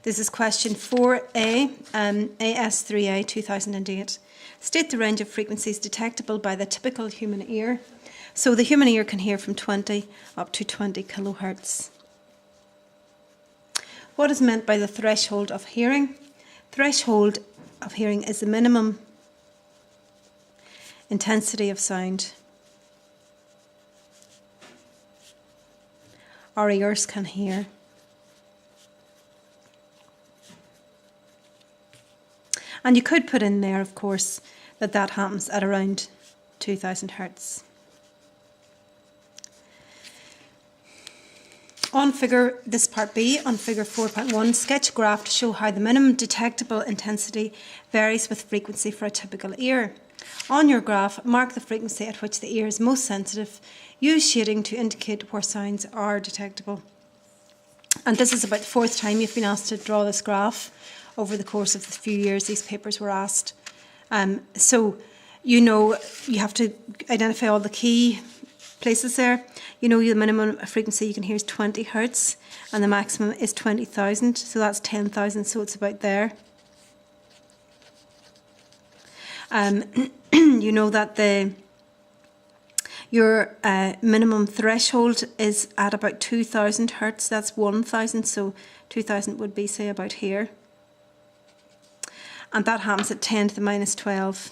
This is question 4A, AS3 2008. State the range of frequencies detectable by the typical human ear. So the human ear can hear from 20 up to 20 kilohertz. What is meant by the threshold of hearing? Threshold of hearing is the minimum intensity of sound our ears can hear. And you could put in there, of course, that happens at around 2000 hertz. On this part B, on figure 4.1, sketch a graph to show how the minimum detectable intensity varies with frequency for a typical ear. On your graph, mark the frequency at which the ear is most sensitive. Use shading to indicate where sounds are detectable. And this is about the fourth time you've been asked to draw this graph. Over the course of the few years these papers were asked. So you know you have to identify all the key places there. You know the minimum frequency you can hear is 20 hertz and the maximum is 20,000, so that's 10,000, so it's about there. You know that your minimum threshold is at about 2000 hertz, that's 1000, so 2000 would be, say, about here. And that happens at 10 to the minus 12.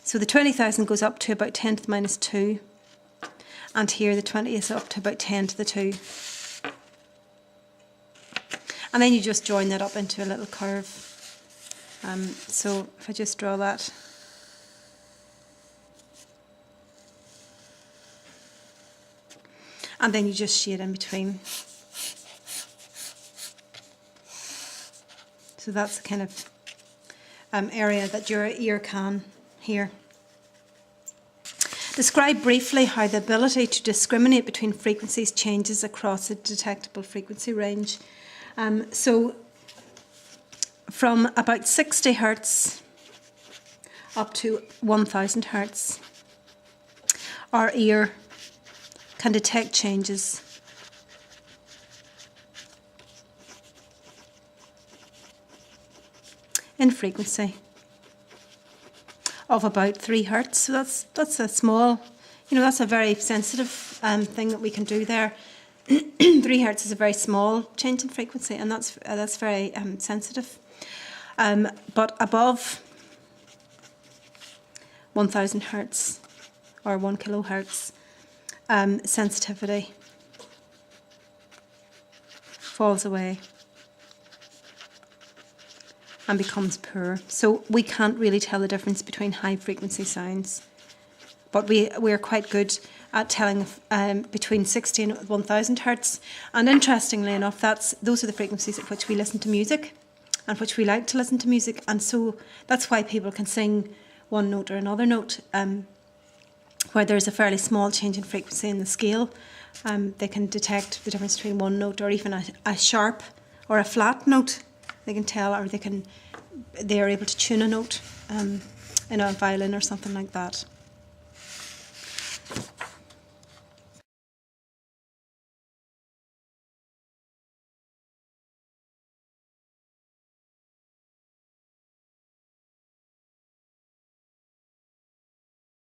So the 20,000 goes up to about 10 to the minus 2. And here the 20 is up to about 10 to the 2. And then you just join that up into a little curve. So if I just draw that. And then you just shade in between. So that's the kind of area that your ear can hear. Describe briefly how the ability to discriminate between frequencies changes across a detectable frequency range. So from about 60 hertz up to 1000 hertz, our ear can detect changes in frequency of about 3 hertz. So that's a small, that's a very sensitive thing that we can do there. 3 hertz is a very small change in frequency, and that's very sensitive. But above 1000 hertz or 1 kilohertz, sensitivity falls away and becomes poor. So we can't really tell the difference between high frequency sounds. But we are quite good at telling between 60 and 1000 hertz. And interestingly enough, those are the frequencies at which we listen to music and which we like to listen to music. And so that's why people can sing one note or another note. Where there's a fairly small change in frequency in the scale, they can detect the difference between one note or even a sharp or a flat note. They can tell, or they are able to tune a note in a violin or something like that.